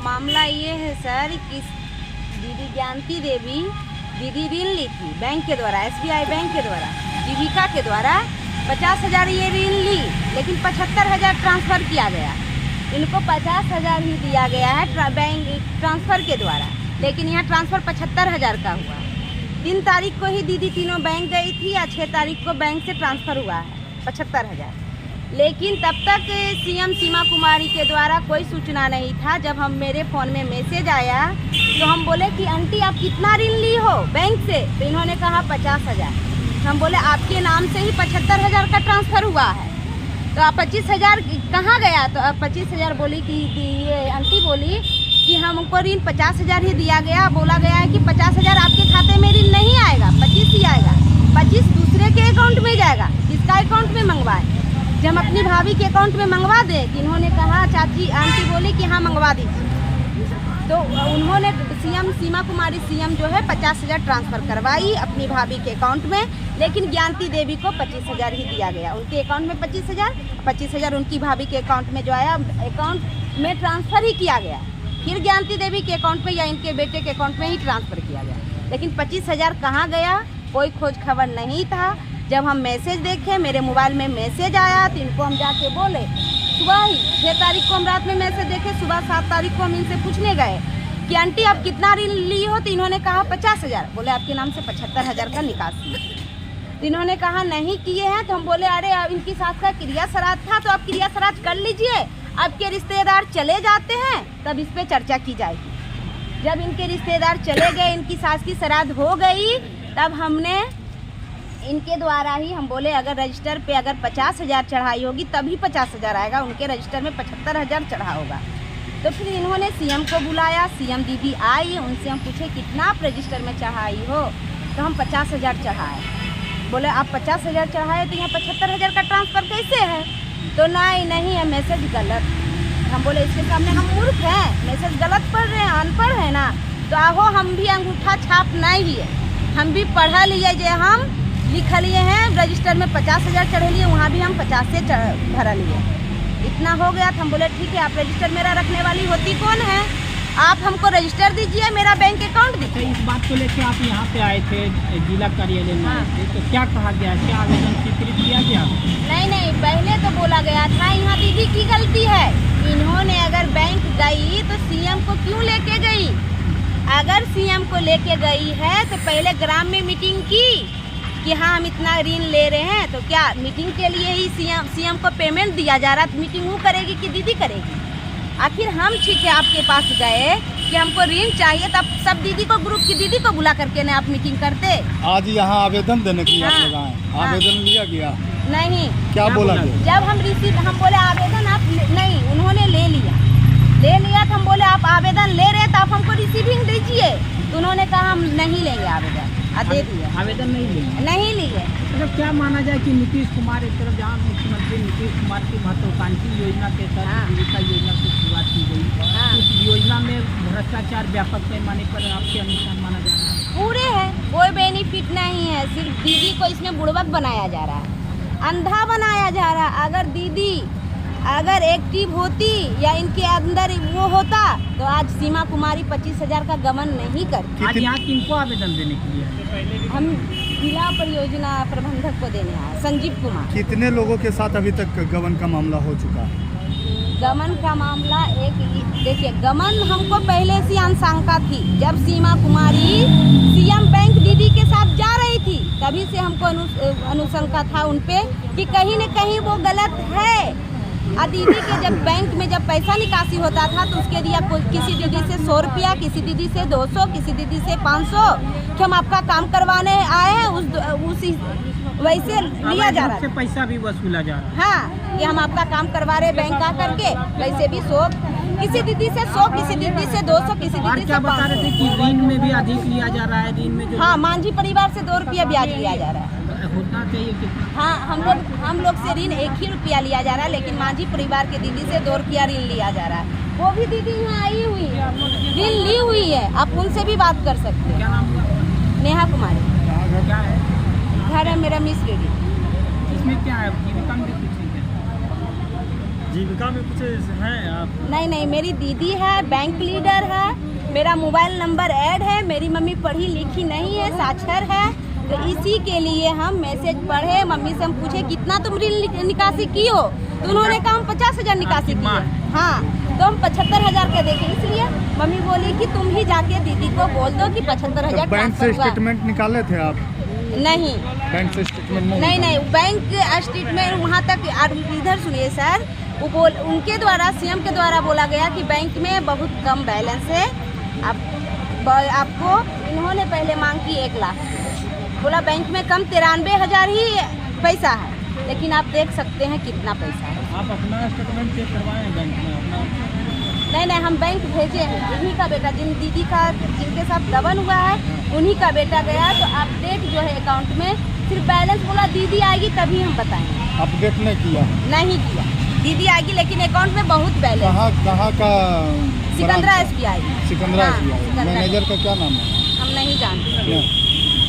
मामला ये है सर कि दीदी ज्ञानती देवी दीदी ऋण ली थी बैंक के द्वारा, SBI बैंक के द्वारा, जीविका के द्वारा 50,000 ये ऋण ली, लेकिन 75,000 ट्रांसफ़र किया गया। इनको 50,000 ही दिया गया है बैंक ट्रांसफ़र के द्वारा, लेकिन यहाँ ट्रांसफ़र 75,000 का हुआ। 3 तारीख को ही दीदी तीनों बैंक गई थी या 6 तारीख को बैंक से ट्रांसफ़र हुआ है 75,000। लेकिन तब तक CM सीमा कुमारी के द्वारा कोई सूचना नहीं था। जब हम मेरे फ़ोन में मैसेज आया तो हम बोले कि आंटी आप कितना ऋण ली हो बैंक से, तो इन्होंने कहा 50,000। हम बोले आपके नाम से ही 75,000 का ट्रांसफ़र हुआ है, तो आप 25,000 कहाँ गया? तो अब 25,000 बोली कि ये आंटी बोली कि हमको ऋण 50,000 ही दिया गया, बोला गया है कि 50,000 आपके खाते में ऋण नहीं आएगा, 25 ही आएगा, 25 दूसरे के अकाउंट में जाएगा, किसका अकाउंट में मंगवाए? जब हम अपनी भाभी के अकाउंट में मंगवा दें, कि इन्होंने कहा चाची आंटी बोली कि हाँ मंगवा दीजिए, तो उन्होंने CM सीमा कुमारी CM जो है 50,000 ट्रांसफ़र करवाई अपनी भाभी के अकाउंट में, लेकिन ज्ञानती देवी को 25,000 ही दिया गया। उनके अकाउंट में 25,000 उनकी भाभी के अकाउंट में जो आया अकाउंट में ट्रांसफ़र ही किया गया। फिर ज्ञानती देवी के अकाउंट में या इनके बेटे के अकाउंट में ही ट्रांसफ़र किया गया, लेकिन 25,000 कहाँ गया कोई खोज खबर नहीं था। जब हम मैसेज देखे, मेरे मोबाइल में मैसेज आया, तो इनको हम जाके बोले सुबह ही 6 तारीख को हम रात में मैसेज देखे, सुबह 7 तारीख को हम इनसे पूछने गए कि आंटी आप कितना ऋण ली हो, तो इन्होंने कहा 50,000। बोले आपके नाम से 75,000 का निकासी, तो इन्होंने कहा नहीं किए हैं। तो हम बोले अरे इनकी सास का क्रिया श्राद्ध था, तो आप क्रिया श्राद्ध कर लीजिए, आपके रिश्तेदार चले जाते हैं तब इस पर चर्चा की जाएगी। जब इनके रिश्तेदार चले गए, इनकी सास की श्राद्ध हो गई, तब हमने इनके द्वारा ही हम बोले अगर रजिस्टर पे अगर 50,000 चढ़ाई होगी तभी 50,000 आएगा, उनके रजिस्टर में 75,000 चढ़ा होगा। तो फिर इन्होंने CM को बुलाया, CM दीदी आई, उनसे हम पूछे कितना आप रजिस्टर में चढ़ाई हो, तो हम 50,000 चढ़ाए। बोले आप 50,000 चढ़ाए तो यहाँ 75,000 का ट्रांसफ़र कैसे है? तो नहीं है मैसेज गलत। हम बोले इसके सामने हम मूर्ख हैं, मैसेज गलत पढ़ रहे हैं, अनपढ़ है ना, तो आहो हम भी अंगूठा छाप नहीं है, हम भी पढ़ा लिए जे हम लिख लिए हैं रजिस्टर में 50,000 चढ़े लिए, वहाँ भी हम 50 से भरा लिए। इतना हो गया तो हम बोले ठीक है, आप रजिस्टर मेरा रखने वाली होती कौन है, आप हमको रजिस्टर दीजिए, मेरा बैंक अकाउंट दीजिए। इस बात को लेकर आप यहाँ पे आए थे, जिला कार्यालय में आए थे, तो क्या कहा गया, क्या आवेदन स्वीकृत किया गया? नहीं, पहले तो बोला गया था यहाँ दीदी की गलती है, इन्होंने अगर बैंक गई तो CM को क्यों लेके गई? अगर CM को लेके गई है तो पहले ग्राम में मीटिंग की कि हाँ हम इतना ऋण ले रहे हैं, तो क्या मीटिंग के लिए ही CM को पेमेंट दिया जा रहा, तो मीटिंग वो करेगी कि दीदी करेगी? आखिर हम ठीक है आपके पास गए कि हमको ऋण चाहिए, तब सब दीदी को ग्रुप की दीदी को बुला करके ना आप मीटिंग करते। आज यहाँ आवेदन देने के लिए आप लोग आए, आवेदन लिया गया? नहीं। क्या बोला गया? जब हम बोले आवेदन आप नहीं, उन्होंने ले लिया तो हम बोले आप आवेदन ले रहे तो आप हमको रिसीविंग दीजिए, तो उन्होंने कहा हम नहीं लेंगे आवेदन, दे दिया। आवेदन नहीं लिए। मतलब क्या माना जाए कि नीतीश कुमार एक तरफ, जहाँ मुख्यमंत्री नीतीश कुमार की महत्वाकांक्षी योजना के तहत जीविका योजना की शुरुआत की गई, उस योजना में भ्रष्टाचार व्यापक पैमाने पर आपके अनुसार माना जा रहा है? पूरे है, कोई बेनिफिट नहीं है, सिर्फ दीदी को इसमें बुड़बक बनाया जा रहा है, अंधा बनाया जा रहा है। अगर दीदी अगर एक्टिव होती या इनके अंदर वो होता तो आज सीमा कुमारी 25,000 का गमन नहीं करती। आज यहाँ किनको आवेदन देने के लिए? हम जिला परियोजना प्रबंधक को देने आए, संजीव कुमार। कितने लोगों के साथ अभी तक गबन का मामला हो चुका है? गमन का मामला देखिए, गमन हमको पहले से आशंका थी, जब सीमा कुमारी CM बैंक दीदी के साथ जा रही थी तभी से हमको अनुशंका था उन पे कि कहीं न कहीं वो गलत है। दीदी के जब बैंक में जब पैसा निकासी होता था तो उसके दिया किसी दीदी से 100 रुपया, किसी दीदी से 200, किसी दीदी से 500 कि हम आपका काम करवाने आए हैं, उसी वैसे लिया जा रहा है, पैसा भी वसूला जा रहा है। हाँ, कि हम आपका काम करवा रहे बैंक आ करके, वैसे भी 100 किसी दीदी से 100, किसी दीदी से 200, किसी दीदी से 500। बता रहे थे कि ऋण में भी अधिक लिया जा रहा है, ऋण में जो हाँ, मांझी परिवार से 2 रुपया ब्याज लिया जा रहा है। होना चाहिए कि हाँ, हम लोग से ऋण 1 ही रुपया लिया जा रहा है, लेकिन मांझी परिवार के दीदी से 2 रुपया ऋण लिया जा रहा है। वो भी दीदी यहाँ आई हुई है, ऋण ली हुई है, आप उनसे भी बात कर सकते हैं। क्या नाम हुआ? नेहा कुमारी। क्या है? घर है मेरा मिस रेडी। इसमें क्या है, जीविका में कुछ नहीं है? जीविका में कुछ हैं आप? नहीं नहीं, मेरी दीदी है, बैंक लीडर है, मेरा मोबाइल नंबर ऐड है, मेरी मम्मी पढ़ी लिखी नहीं है, साक्षर है, तो इसी के लिए हम मैसेज पढ़े, मम्मी से हम पूछे कितना तुम ऋण निकासी की हो, तो उन्होंने कहा हम 50,000 निकासी की है। हाँ, तो हम 75,000 के देखे, इसलिए मम्मी बोली कि तुम ही जाके दीदी को बोल दो कि 75,000 बैंक से स्टेटमेंट निकाले थे आप? नहीं बैंक से स्टेटमेंट नहीं नहीं निकाले? नहीं, बैंक स्टेटमेंट वहाँ तक, इधर सुनिए सर, वो उनके द्वारा, सीएम के द्वारा बोला गया कि बैंक में बहुत कम बैलेंस है, आपको इन्होंने पहले मांग की 1 लाख, बोला बैंक में कम 93,000 ही पैसा है, लेकिन आप देख सकते हैं कितना पैसा है। आप अपना स्टेटमेंट चेक करवाएं बैंक में अपना? नहीं, हम बैंक भेजे हैं, उन्हीं का बेटा, जिनके साथ दबन हुआ है उन्हीं का बेटा गया, तो अपडेट जो है अकाउंट में, सिर्फ बैलेंस बोला दीदी आएगी तभी हम बताएंगे। अपडेट नहीं किया? नहीं किया, दीदी आएगी लेकिन अकाउंट में बहुत बैलेंस। कहाँ का? सिकंदरा SBI। सिकंदरा हाँ, SBI। सिकंदरा। मैनेजर का क्या नाम है? हम नहीं जानते। नहीं।